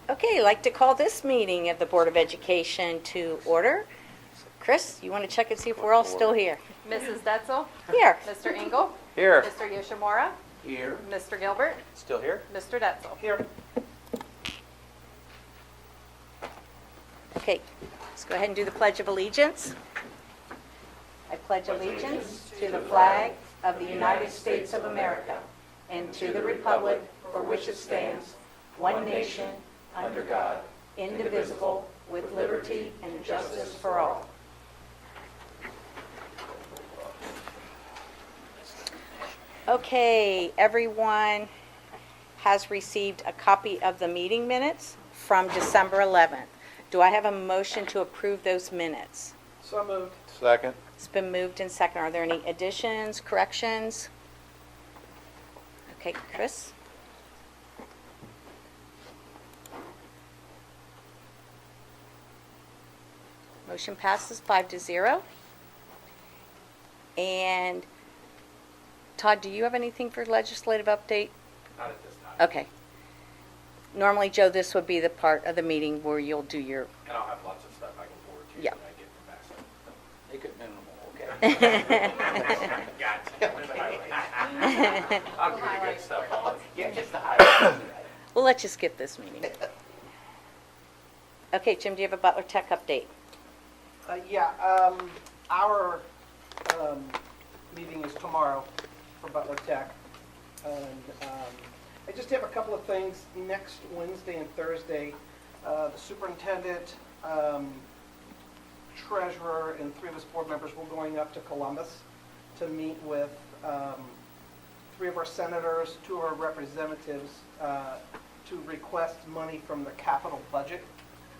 Okay, I'd like to call this meeting of the Board of Education to order. Chris, you want to check and see if we're all still here? Mrs. Detzel? Here. Mr. Engel? Here. Mr. Yoshimura? Here. Mr. Gilbert? Still here? Mr. Detzel? Here. Okay, let's go ahead and do the Pledge of Allegiance. I pledge allegiance to the flag of the United States of America and to the republic for which it stands, one nation, under God, indivisible, with liberty and justice for all. Okay, everyone has received a copy of the meeting minutes from December 11th. Do I have a motion to approve those minutes? So moved. Second. It's been moved and second. Are there any additions, corrections? Okay, Chris? Motion passes 5-0. And Todd, do you have anything for legislative update? Not at this time. Okay. Normally, Joe, this would be the part of the meeting where you'll do your, And I'll have lots of stuff I can forward to you Yeah. when I get from Bassett. Make it minimal, okay? Gotcha. Where's the highlight? I'll give you good stuff. Yeah, just the highlights. we'll let you skip this meeting. Okay, Jim, do you have a Butler Tech update? Our meeting is tomorrow for Butler Tech. And I just have a couple of things. Next Wednesday and Thursday, the superintendent, treasurer, and 3 of us board members will going up to Columbus to meet with 3 of our senators, 2 of our representatives, to request money from the capital budget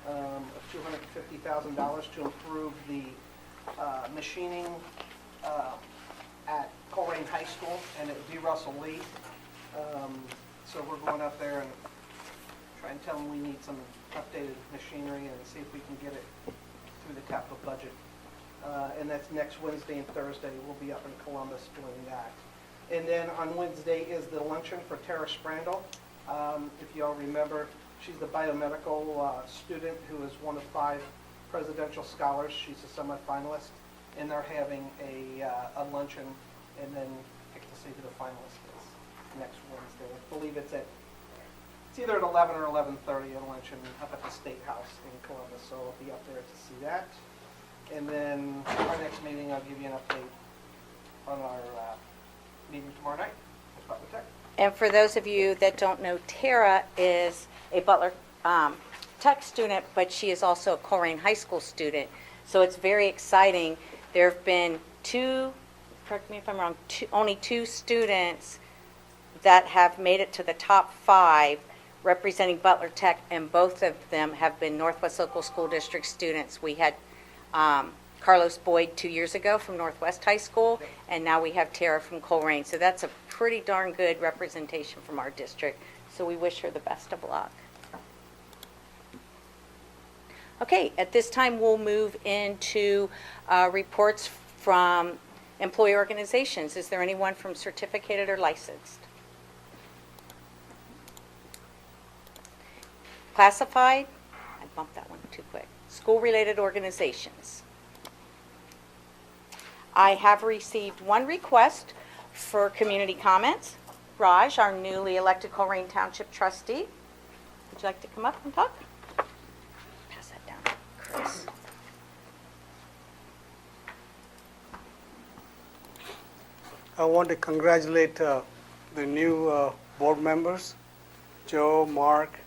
of $250,000 to improve the machining at Colerain High School and at D. Russell Lee. So we're going up there and try and tell them we need some updated machinery and see if we can get it through the capital budget. And that's next Wednesday and Thursday. We'll be up in Columbus doing that. And then on Wednesday is the luncheon for Tara Sprandel. If you all remember, she's the biomedical student who is one of 5 presidential scholars. She's a semifinalist, and they're having a luncheon and then pick to see who the finalist is next Wednesday. I believe it's either at 11 or 11:30 a luncheon up at the State House in Columbus, so I'll be up there to see that. And then our next meeting, I'll give you an update on our meeting tomorrow night with Butler Tech. And for those of you that don't know, Tara is a Butler Tech student, but she is also a Colerain High School student. So it's very exciting. There have been 2, correct me if I'm wrong, only 2 students that have made it to the top 5 representing Butler Tech, and both of them have been Northwest Local School District students. We had Carlos Boyd 2 years ago from Northwest High School, and now we have Tara from Colerain. So that's a pretty darn good representation from our district. So we wish her the best of luck. Okay, at this time we'll move into reports from employee organizations. Is there anyone from certificated or licensed? Classified? I bumped that one too quick. School-related organizations. I have received 1 request for community comments. Raj, our newly elected Colerain Township trustee, would you like to come up and talk? Pass that down, Chris. I want to congratulate the new board members, Joe, Mark,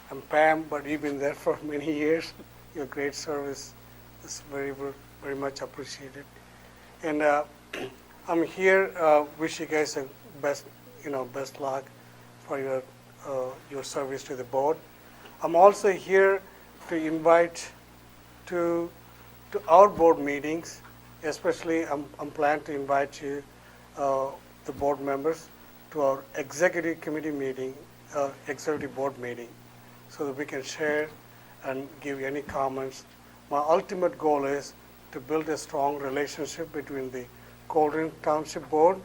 and Pam, but you've been there for many years. Your great service is very, very much appreciated. And I'm here, wish you guys the best luck for your service to the board. I'm also here to invite to our board meetings, especially I'm planning to invite you, the board members, to our executive committee meeting, executive board meeting, so that we can share and give any comments. My ultimate goal is to build a strong relationship between the Colerain Township Board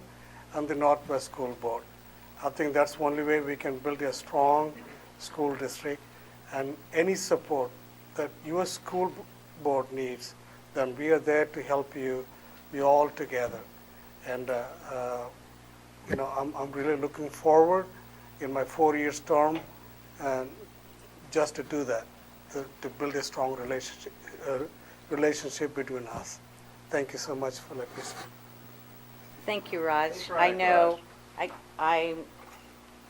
and the Northwest School Board. I think that's the only way we can build a strong school district And any support that your school board needs, then we are there to help you. We all together. And, I'm really looking forward in my 4-year term and just to do that, to build a strong relationship between us. Thank you so much for letting me speak. Thank you, Raj. Thanks, I Raj. know, I'm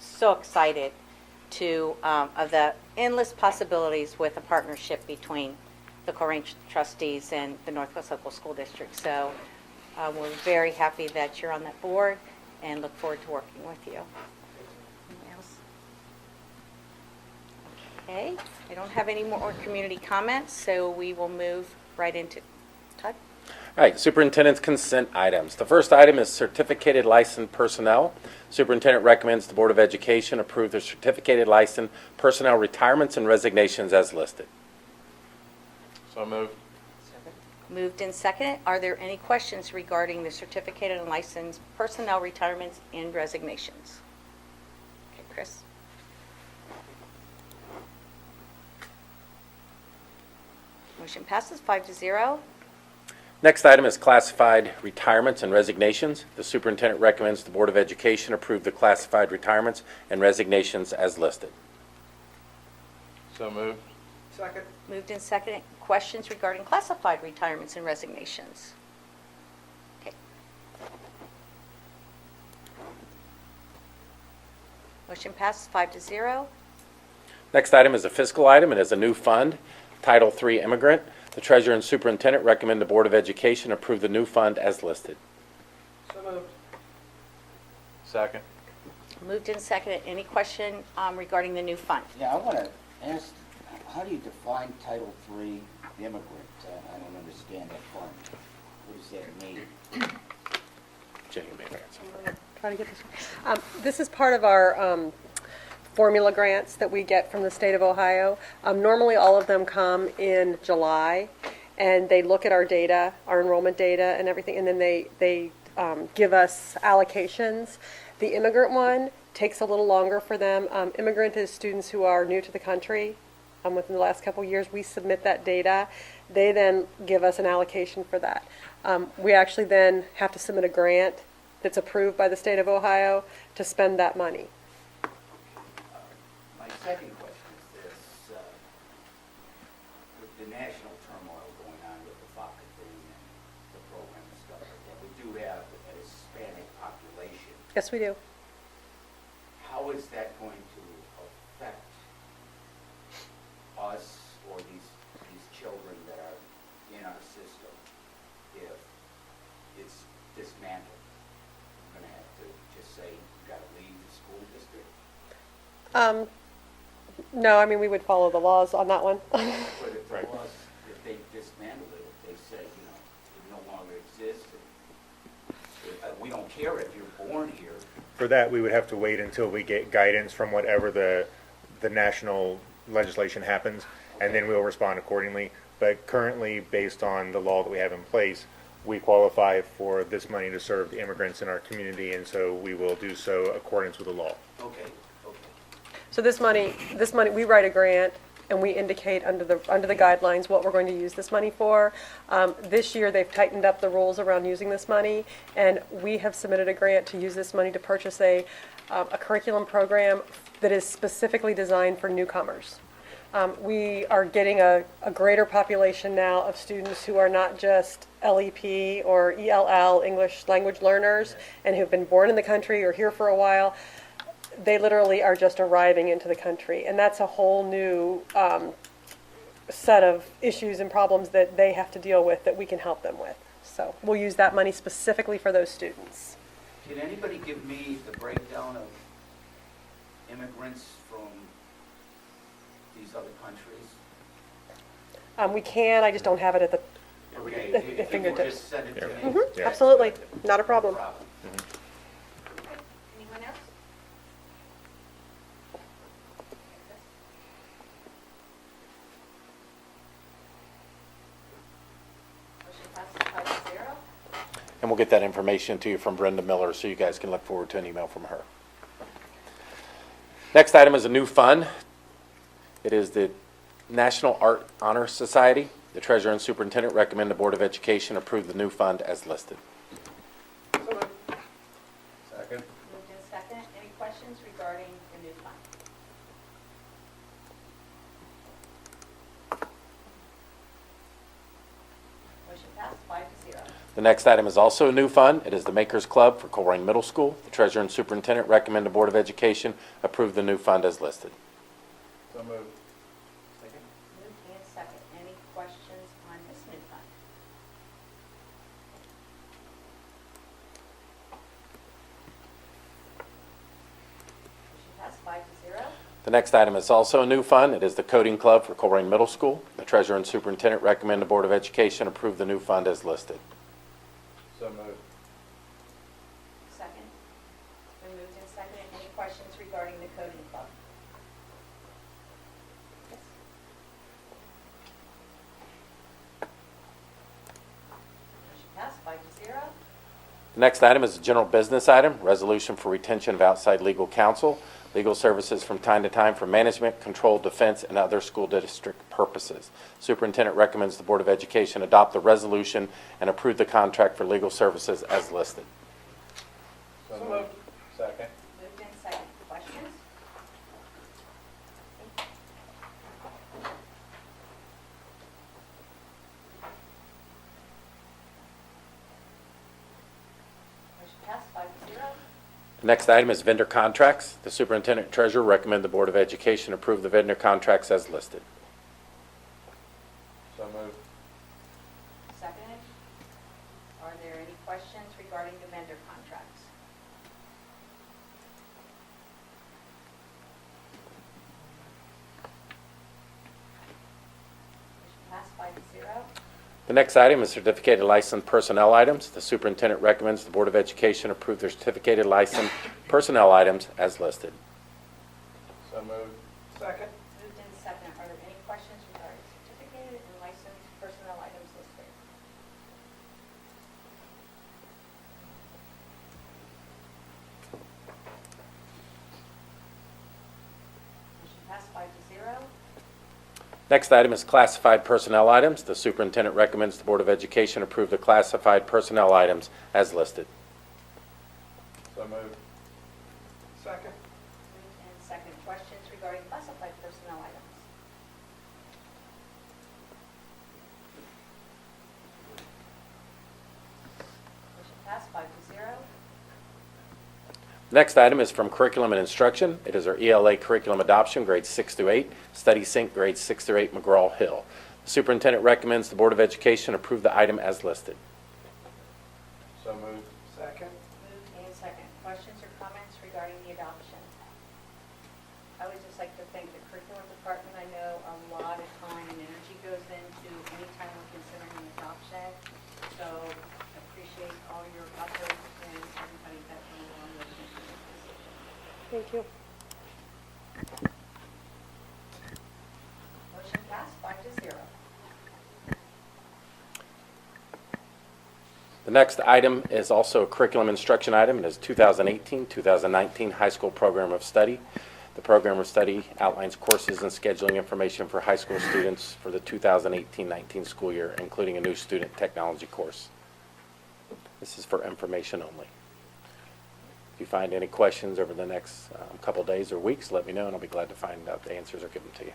so excited of the endless possibilities with a partnership between the Colerain trustees and the Northwest Local School District. So we're very happy that you're on that board and look forward to working with you. Anything else? Okay, I don't have any more community comments, so we will move right into, Todd? All right, superintendent's consent items. The first item is certificated licensed personnel. Superintendent recommends the Board of Education approve the certificated licensed personnel retirements and resignations as listed. So moved. Moved and seconded. Are there any questions regarding the certificated and licensed personnel retirements and resignations? Okay, Chris? Motion passes 5-0. Next item is classified retirements and resignations. The superintendent recommends the Board of Education approve the classified retirements and resignations as listed. So moved. Second. Moved and seconded. Questions regarding classified retirements and resignations? Okay. Motion passes 5-0. Next item is a fiscal item and is a new fund, Title III Immigrant. The treasurer and superintendent recommend the Board of Education approve the new fund as listed. So moved. Second. Moved and seconded. Any question regarding the new fund? Yeah, I want to ask, how do you define Title III immigrant? I don't understand that part. What does that mean? Jenny may answer. Try to get this. This is part of our formula grants that we get from the state of Ohio. Normally, all of them come in July, and they look at our data, our enrollment data and everything, and then they give us allocations. The immigrant one takes a little longer for them. Immigrant is students who are new to the country. Within the last couple of years, we submit that data. They then give us an allocation for that. We actually then have to submit a grant that's approved by the state of Ohio to spend that money. My second question is this, with the national turmoil going on with the FACA thing and the program and stuff like that, we do have a Hispanic population. Yes, we do. How is that going to affect us or these children that are in our system if it's dismantled? We're going to have to just say, you've got to leave the school district? No, I mean, we would follow the laws on that one. But if it was, if they dismantled it, if they said, it no longer exists, we don't care if you're born here. For that, we would have to wait until we get guidance from whatever the national legislation happens, and then we'll respond accordingly. But currently, based on the law that we have in place, we qualify for this money to serve the immigrants in our community, and so we will do so accordance with the law. Okay. So this money, we write a grant and we indicate under the guidelines what we're going to use this money for. This year, they've tightened up the rules around using this money, and we have submitted a grant to use this money to purchase a curriculum program that is specifically designed for newcomers. We are getting a greater population now of students who are not just LEP or ELL, English language learners, and who've been born in the country or here for a while. They literally are just arriving into the country, and that's a whole new set of issues and problems that they have to deal with that we can help them with. So we'll use that money specifically for those students. Can anybody give me the breakdown of immigrants from these other countries? We can, I just don't have it at the, Okay, At if you could fingertips. just send it to me. Yeah. absolutely, not a problem. Problem. Anyone else? Motion passes 5-0. And we'll get that information to you from Brenda Miller, so you guys can look forward to an email from her. Next item is a new fund, It is the National Art Honor Society. The treasurer and superintendent recommend the Board of Education approve the new fund as listed. Second. Moved in second. Any questions regarding the new fund? Motion passed 5-0. The next item is also a new fund. It is the Makers Club for Colerain Middle School. The treasurer and superintendent recommend the Board of Education approve the new fund as listed. So moved. Moved and second. Any questions on this new fund? Motion passed 5-0. The next item is also a new fund. It is the Coding Club for Colerain Middle School. The treasurer and superintendent recommend the Board of Education approve the new fund as listed. So moved. Second. Been moved and seconded. Any questions regarding the coding club? Yes. Motion passed 5-0. The next item is a general business item, resolution for retention of outside legal counsel, legal services from time to time for management, control, defense, and other school district purposes. Superintendent recommends the Board of Education adopt the resolution and approve the contract for legal services as listed. So moved. Second. Moved and seconded. Questions? Motion passed 5-0. The next item is vendor contracts. The superintendent and treasurer recommend the Board of Education approve the vendor contracts as listed. So moved. Seconded. Are there any questions regarding the vendor contracts? Motion passed 5-0. The next item is certificated licensed personnel items. The superintendent recommends the Board of Education approve their certificated licensed personnel items as listed. So moved. Second. Moved and seconded. Are there any questions regarding certificated and licensed personnel items listed? Motion passed 5-0. Next item is classified personnel items. The superintendent recommends the Board of Education approve the classified personnel items as listed. So moved. Second. Moved and seconded. Questions regarding classified personnel items? Motion passed 5-0. Next item is from Curriculum and Instruction. It is our ELA curriculum adoption, grades 6 through 8, Study Sync, grades 6 through 8, McGraw-Hill. The superintendent recommends the Board of Education approve the item as listed. So moved. Second. Moved and seconded. Questions or comments regarding the adoption? I would just like to thank the curriculum department. I know a lot of time and energy goes into any time we're considering an adoption. So appreciate all your efforts and everybody that went along with making this decision. Thank you. Motion passed 5-0. The next item is also a curriculum instruction item. It is 2018-2019 High School Program of Study. The program of study outlines courses and scheduling information for high school students for the 2018-19 school year, including a new student technology course. This is for information only. If you find any questions over the next couple days or weeks, let me know, and I'll be glad to find out the answers or give them to you.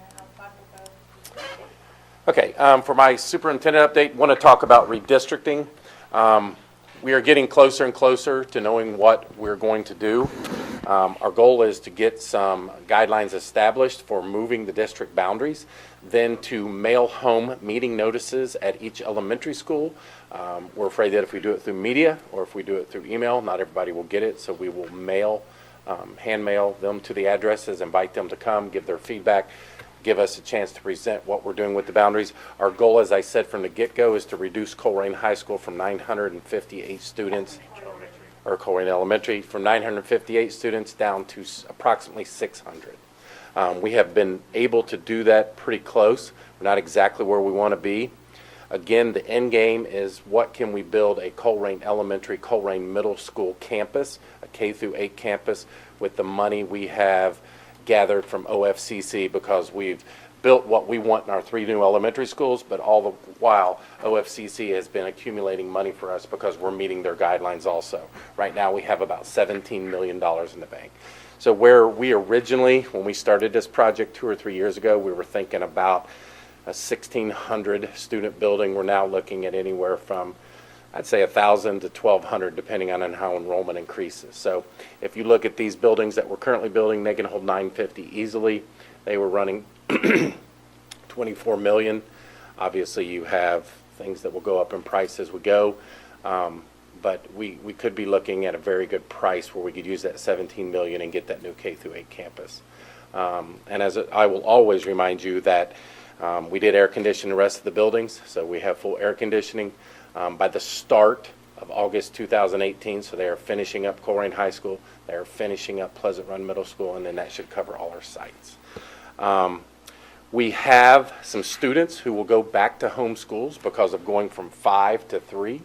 And I'll talk about. Okay, for my superintendent update, want to talk about redistricting. We are getting closer and closer to knowing what we're going to do. Our goal is to get some guidelines established for moving the district boundaries, then to mail home meeting notices at each elementary school. We're afraid that if we do it through media or if we do it through email, not everybody will get it, so we will mail, hand mail them to the addresses, invite them to come, give their feedback, give us a chance to present what we're doing with the boundaries. Our goal, as I said from the get-go, is to reduce Colerain High School from 958 students, or Colerain Elementary, from 958 students down to approximately 600. We have been able to do that pretty close. We're not exactly where we want to be. Again, the end game is what can we build a Colerain Elementary, Colerain Middle School campus, a K through 8 campus with the money we have gathered from OFCC, because we've built what we want in our 3 new elementary schools, but all the while, OFCC has been accumulating money for us because we're meeting their guidelines also. Right now, we have about $17 million in the bank. So where we originally, when we started this project 2 or 3 years ago, we were thinking about a 1,600 student building. We're now looking at anywhere from, I'd say, 1,000 to 1,200, depending on how enrollment increases. So if you look at these buildings that we're currently building, they can hold 950 easily. They were running 24 million. Obviously, you have things that will go up in price as we go. But we could be looking at a very good price where we could use that 17 million and get that new K through 8 campus. And I will always remind you that we did air condition the rest of the buildings, so we have full air conditioning by the start of August 2018. So they are finishing up Colerain High School, they are finishing up Pleasant Run Middle School, and then that should cover all our sites. We have some students who will go back to home schools because of going from 5 to 3.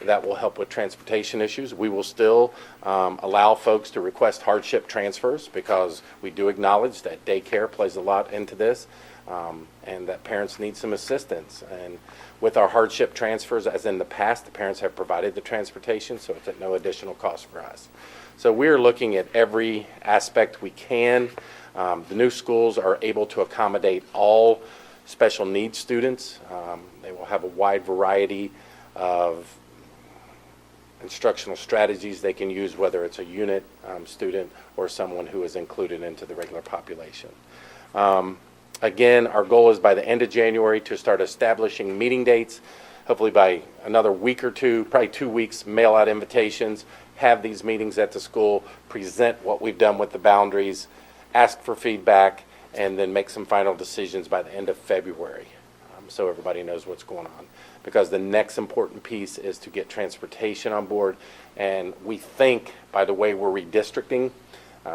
That will help with transportation issues. We will still allow folks to request hardship transfers because we do acknowledge that daycare plays a lot into this, and that parents need some assistance. And with our hardship transfers, as in the past, the parents have provided the transportation, so it's at no additional cost for us. So we're looking at every aspect we can. The new schools are able to accommodate all special needs students. They will have a wide variety of instructional strategies they can use, whether it's a unit student or someone who is included into the regular population. Again, our goal is by the end of January to start establishing meeting dates. Hopefully by another week or two, probably 2 weeks, mail out invitations, have these meetings at the school, present what we've done with the boundaries, ask for feedback, and then make some final decisions by the end of February, so everybody knows what's going on. Because the next important piece is to get transportation on board, and we think by the way we're redistricting,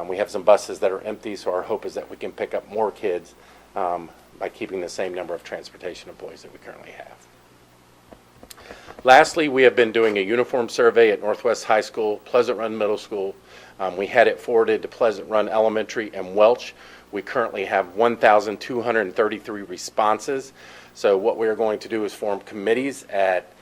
we have some buses that are empty, so our hope is that we can pick up more kids by keeping the same number of transportation employees that we currently have. Lastly, we have been doing a uniform survey at Northwest High School, Pleasant Run Middle School. We had it forwarded to Pleasant Run Elementary and Welch. We currently have 1,233 responses. So what we are going to do is form committees at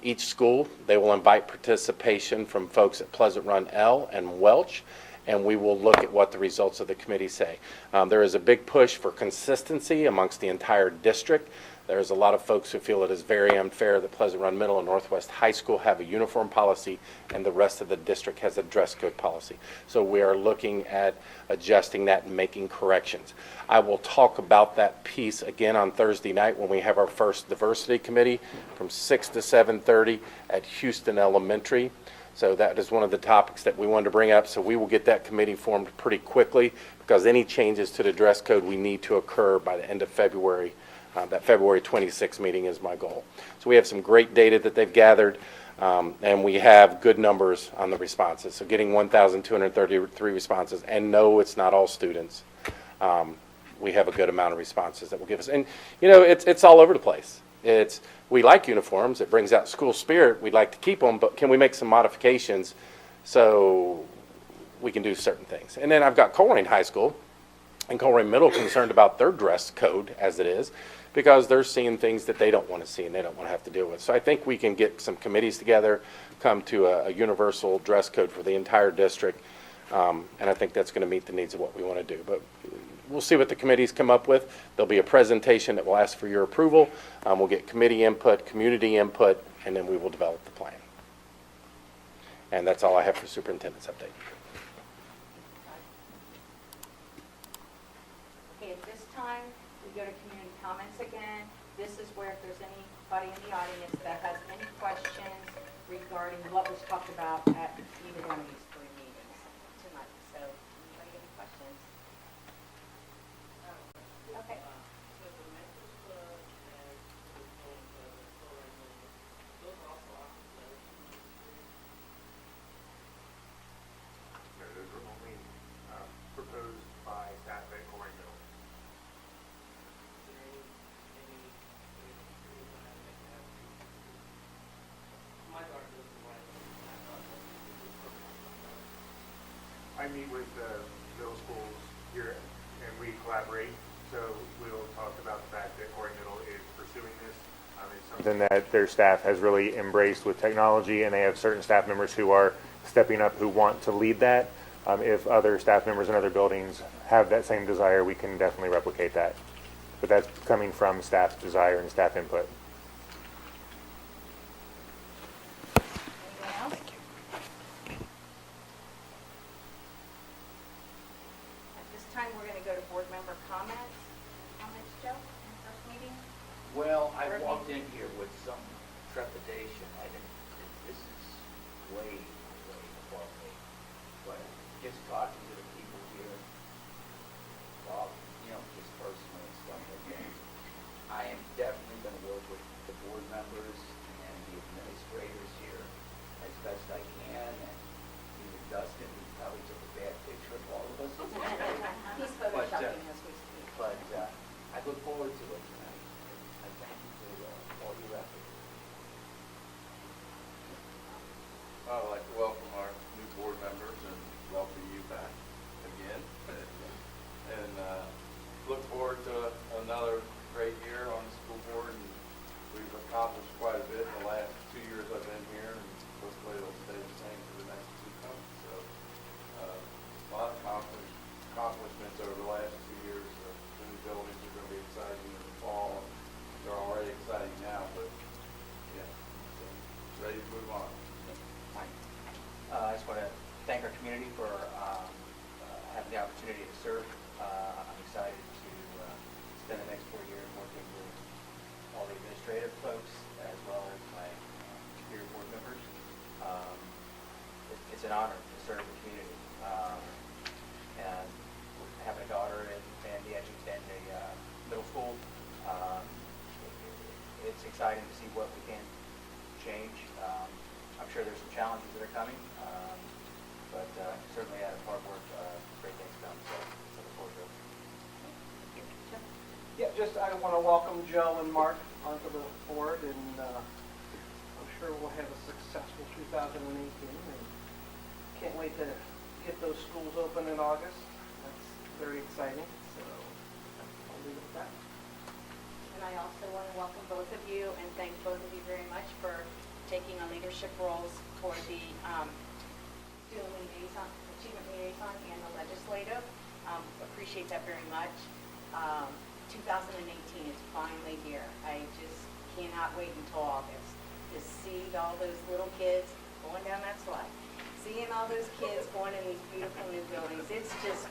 each school. They will invite participation from folks at Pleasant Run L and Welch, and we will look at what the results of the committee say. There is a big push for consistency amongst the entire district. There's a lot of folks who feel it is very unfair that Pleasant Run Middle and Northwest High School have a uniform policy and the rest of the district has a dress code policy. So we are looking at adjusting that and making corrections. I will talk about that piece again on Thursday night when we have our first diversity committee from 6 to 7:30 at Houston Elementary. So that is one of the topics that we wanted to bring up. So we will get that committee formed pretty quickly because any changes to the dress code we need to occur by the end of February. That February 26th meeting is my goal. So we have some great data that they've gathered, and we have good numbers on the responses. So getting 1,233 responses, and no, it's not all students. We have a good amount of responses that will give us. And, you know, it's all over the place. We like uniforms. It brings out school spirit. We'd like to keep them, but can we make some modifications so we can do certain things? And then I've got Colerain High School and Colerain Middle concerned about their dress code as it is, because they're seeing things that they don't want to see and they don't want to have to deal with. So I think we can get some committees together, come to a universal dress code for the entire district, and I think that's going to meet the needs of what we want to do. But we'll see what the committees come up with. There'll be a presentation that will ask for your approval. We'll get committee input, community input, and then we will develop the plan. And that's all I have for superintendent's update. Okay, at this time, we go to community comments again. This is where if there's anybody in the audience that has any questions regarding what was talked about at either one of these 3 meetings tonight. So, anybody have any questions? Okay. No, those were only proposed by staff at Colerain Middle. I meet with the middle schools here, and we collaborate. So we'll talk about the fact that Corey Middle is pursuing this. It's something that their staff has really embraced with technology, and they have certain staff members who are stepping up who want to lead that. If other staff members in other buildings have that same desire, we can definitely replicate that. But that's coming from staff desire and staff input. Anyone else? At this time, we're going to go to board member comments. Comments, Joe, in the first meeting? Well, I walked in here with some trepidation. I didn't, this is way, way above me. But just talking to the people here, well, just personally and stuff like that, I am definitely going to work with the board members and the administrators here as best I can. And even Dustin, he probably took a bad picture of all of us. He's photoshopping as we speak. But I look forward to it tonight. I thank you for all your efforts. I'd like to welcome our new board members and welcome you back again. And look forward to another great year on the school board. And we've accomplished quite a bit in the last 2 years I've been here, and hopefully it'll stay the same for the next 2 coming. So a lot of accomplishments over the last 2 years. The new buildings are going to be exciting in the fall. They're already exciting now, but yeah, so ready to move on. I just want to thank our community for having the opportunity to serve. I'm excited to spend the next 4 years working with all the administrative folks as well as my superior board members. It's an honor to serve the community. And having a daughter in the middle school, it's exciting to see what we can change. I'm sure there's some challenges that are coming, but certainly out of hard work, great things come. So look forward to it. Yeah, I want to welcome Joe and Mark onto the board, and I'm sure we'll have a successful 2018. And can't wait to get those schools open in August. That's very exciting. So I'll leave it at that. And I also want to welcome both of you and thank both of you very much for taking on leadership roles for the student liaison, achievement liaison, and the legislative. Appreciate that very much. 2018 is finally here. I just cannot wait until August to see all those little kids going down that slide. Seeing all those kids going in these beautiful new buildings, it's just,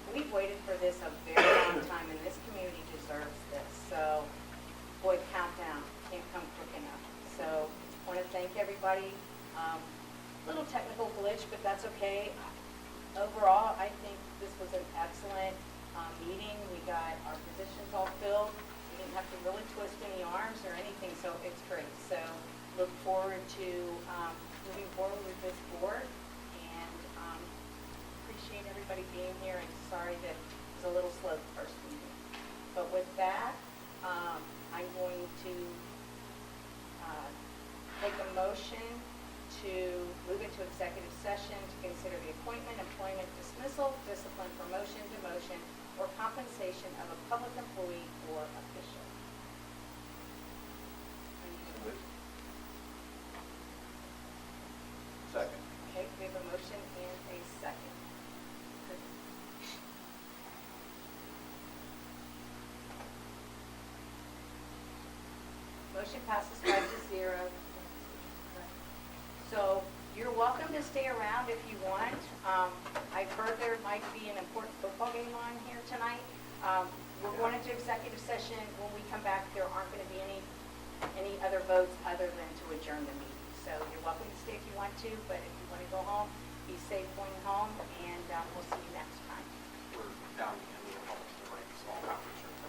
we've waited for this a very long time, and this community deserves this. So, boy, countdown can't come quick enough. So, I want to thank everybody. Little technical glitch, but that's okay. Overall, I think this was an excellent meeting. We got our positions all filled. We didn't have to really twist any arms or anything, so it's great. So, look forward to moving forward with this board, and appreciate everybody being here, and sorry that it was a little slow the first meeting. But with that, I'm going to take a motion to move into executive session to consider the appointment, employment, dismissal, discipline, promotion, demotion, or compensation of a public employee or official. Second. Okay, we have a motion and a second. Motion passes 5-0. So you're welcome to stay around if you want. I've heard there might be an important football game on here tonight. We're going into executive session. When we come back, there aren't going to be any other votes other than to adjourn the meeting. So you're welcome to stay if you want to, but if you want to go home, be safe going home, and we'll see you next time. We're down in the office to write a small conference room.